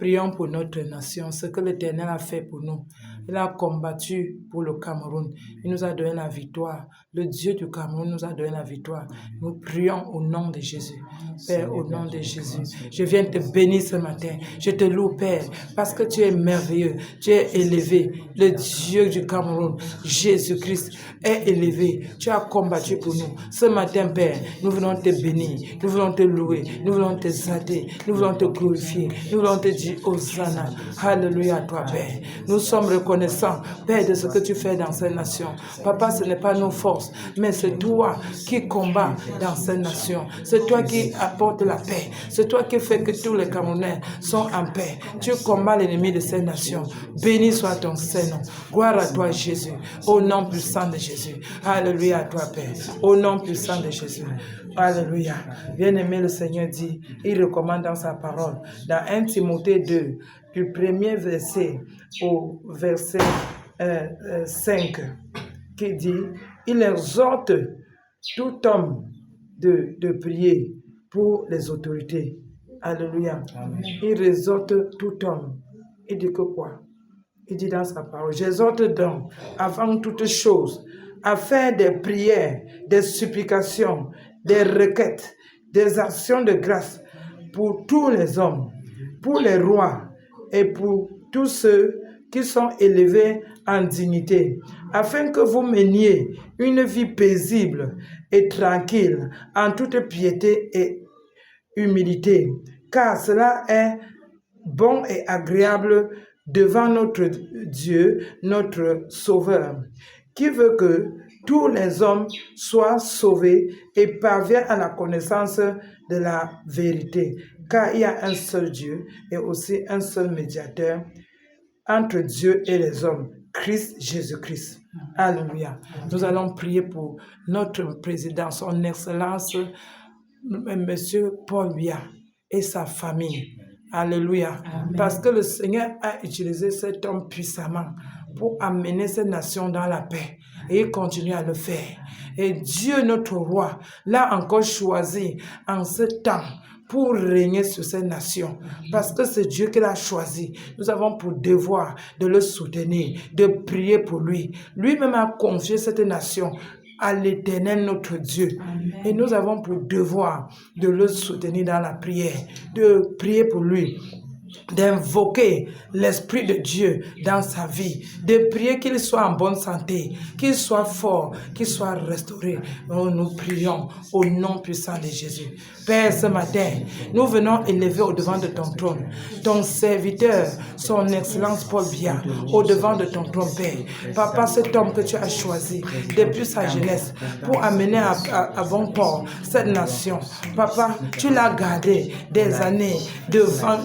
Prions pour notre nation, ce que l'Éternel a fait pour nous. Il a combattu pour le Cameroun. Il nous a donné la victoire. Le Dieu du Cameroun nous a donné la victoire. Nous prions au nom de Jésus. Père, au nom de Jésus, je viens te bénir ce matin. Je te loue, Père, parce que tu es merveilleux. Tu es élevé. Le Dieu du Cameroun, Jésus-Christ, est élevé. Tu as combattu pour nous. Ce matin, Père, nous voulons te bénir. Nous voulons te louer. Nous voulons te exalter. Nous voulons te glorifier. Nous voulons te dire Hosanna. Alléluia à toi, Père. Nous sommes reconnaissants, Père, de ce que tu fais dans cette nation. Papa, ce n'est pas nos forces, mais c'est toi qui combats dans cette nation. C'est toi qui apportes la paix. C'est toi qui fais que tous les Camerounais sont en paix. Tu combats l'ennemi de cette nation. Béni soit ton Saint-Nom. Gloire à toi, Jésus. Au nom puissant de Jésus. Alléluia à toi, Père. Au nom puissant de Jésus. Alléluia. Bien-aimé, le Seigneur dit, il recommande dans sa parole, dans 1 Timothée 2, du premier verset au verset 5, qui dit, il exhorte tout homme de prier pour les autorités. Alléluia. Amen. Il exhorte tout homme. Il dit que quoi? Il dit dans sa parole, j'exhorte donc, avant toute chose, à faire des prières, des supplications, des requêtes, des actions de grâce pour tous les hommes, pour les rois et pour tous ceux qui sont élevés en dignité, afin que vous meniez une vie paisible et tranquille en toute piété et humilité, car cela est bon et agréable devant notre Dieu, notre Sauveur, qui veut que tous les hommes soient sauvés et parviennent à la connaissance de la vérité. Car il y a un seul Dieu et aussi un seul médiateur entre Dieu et les hommes, Christ Jésus-Christ. Alléluia. Nous allons prier pour notre président, son Excellence, Monsieur Paul Biya et sa famille. Alléluia. Amen. Parce que le Seigneur a utilisé cet homme puissamment pour amener cette nation dans la paix. Et il continue à le faire. Et Dieu, notre roi, l'a encore choisi en ce temps pour régner sur cette nation. Parce que c'est Dieu qui l'a choisi. Nous avons pour devoir de le soutenir, de prier pour lui. Lui-même a confié cette nation à l'Éternel notre Dieu. Amen. Et nous avons pour devoir de le soutenir dans la prière, de prier pour lui, d'invoquer l'Esprit de Dieu dans sa vie, de prier qu'il soit en bonne santé, qu'il soit fort, qu'il soit restauré. Nous prions au nom puissant de Jésus. Père, ce matin, nous venons élever au devant de ton trône ton serviteur, son Excellence Paul Biya, au devant de ton trône, Père. Papa, cet homme que tu as choisi depuis sa jeunesse pour amener à bon port cette nation. Papa, tu l'as gardé des années devant,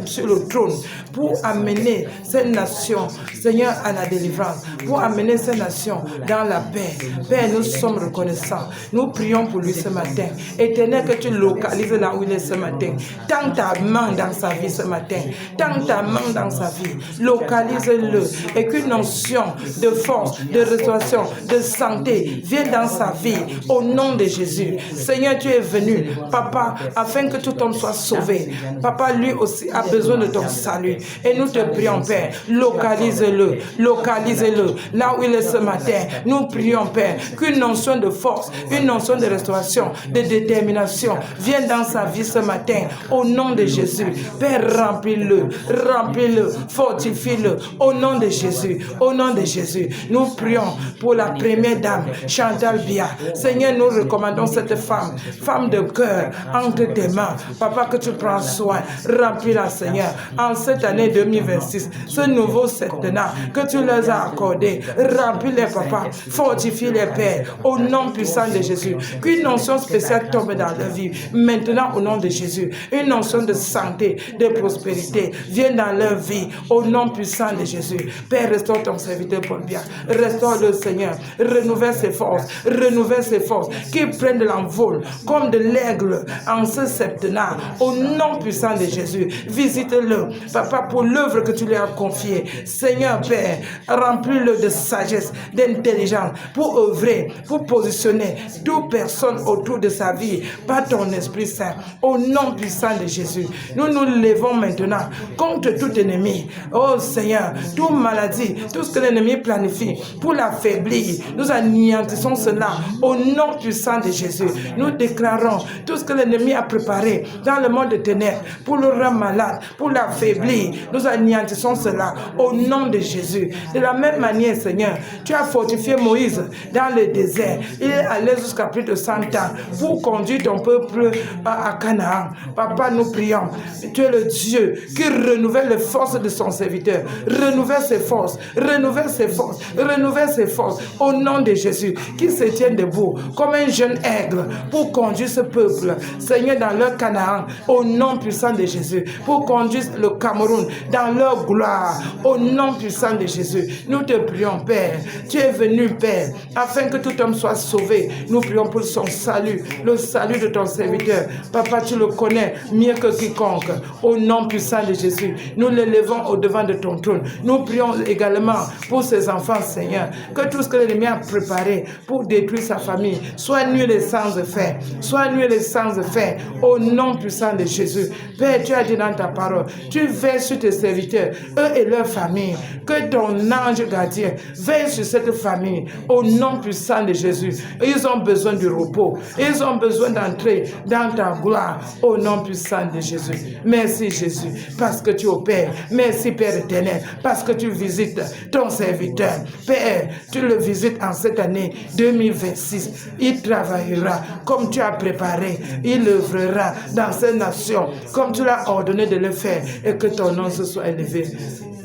sur le trône pour amener cette nation, Seigneur, à la délivrance, pour amener cette nation dans la paix. Père, nous sommes reconnaissants. Nous prions pour lui ce matin. Éternel, que tu localises là où il est ce matin. Tends ta main dans sa vie ce matin. Tends ta main dans sa vie. Localise-le. Et qu'une onction de force, de restauration, de santé vienne dans sa vie. Au nom de Jésus. Seigneur, tu es venu, Papa, afin que tout homme soit sauvé. Papa, lui aussi a besoin de ton salut. Et nous te prions, Père, localise-le. Localise-le. Là où il est ce matin, nous prions, Père, qu'une onction de force, une onction de restauration, de détermination vienne dans sa vie ce matin. Au nom de Jésus. Père, remplis-le. Remplis-le. Fortifie-le. Au nom de Jésus. Au nom de Jésus. Nous prions pour la première dame, Chantal Biya. Seigneur, nous recommandons cette femme, femme de cœur, entre tes mains. Papa, que tu prends soin. Remplis-la, Seigneur. En cette année 2026, ce nouveau septennat que tu leur as accordé, remplis-les, Papa. Fortifie-les, Père. Au nom puissant de Jésus. Qu'une onction spéciale tombe dans leur vie. Maintenant, au nom de Jésus, une onction de santé, de prospérité vienne dans leur vie. Au nom puissant de Jésus. Père, restaure ton serviteur Paul Biya. Restaure le Seigneur. Renouvelle ses forces. Renouvelle ses forces. Qu'il prenne de l'envol comme de l'aigle en ce septennat. Au nom puissant de Jésus. Jésus. Visite-le, Papa, pour l'œuvre que tu lui as confiée. Seigneur Père, remplis-le de sagesse, d'intelligence, pour œuvrer, pour positionner toute personne autour de sa vie par ton Esprit Saint. Au nom puissant de Jésus, nous nous levons maintenant contre tout ennemi. Oh Seigneur, toute maladie, tout ce que l'ennemi planifie pour l'affaiblir, nous anéantissons cela au nom puissant de Jésus. Nous déclarons tout ce que l'ennemi a préparé dans le monde de ténèbres pour le rendre malade, pour l'affaiblir. Nous anéantissons cela au nom de Jésus. De la même manière, Seigneur, tu as fortifié Moïse dans le désert. Il est allé jusqu'à plus de 100 ans pour conduire ton peuple à Canaan. Papa, nous prions. Tu es le Dieu qui renouvelle les forces de son serviteur. Renouvelle ses forces, renouvelle ses forces, renouvelle ses forces au nom de Jésus. Qui se tienne debout comme un jeune aigle pour conduire ce peuple, Seigneur, dans leur Canaan, au nom puissant de Jésus, pour conduire le Cameroun dans leur gloire, au nom puissant de Jésus. Nous te prions, Père. Tu es venu, Père, afin que tout homme soit sauvé. Nous prions pour son salut, le salut de ton serviteur. Papa, tu le connais mieux que quiconque. Au nom puissant de Jésus, nous l'élevons au devant de ton trône. Nous prions également pour ses enfants, Seigneur, que tout ce que l'ennemi a préparé pour détruire sa famille soit nul et sans effet. Soit nul et sans effet. Au nom puissant de Jésus. Père, tu as dit dans ta parole, tu veilles sur tes serviteurs, eux et leur famille. Que ton ange gardien veille sur cette famille. Au nom puissant de Jésus. Ils ont besoin du repos. Ils ont besoin d'entrer dans ta gloire. Au nom puissant de Jésus. Merci Jésus, parce que tu opères. Merci Père éternel, parce que tu visites ton serviteur. Père, tu le visites en cette année 2026. Il travaillera comme tu as préparé. Il œuvrera dans ces nations comme tu l'as ordonné de le faire, et que ton nom se soit élevé.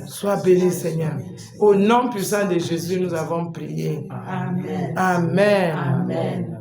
Sois béni, Seigneur. Au nom puissant de Jésus, nous avons prié. Amen. Amen. Amen.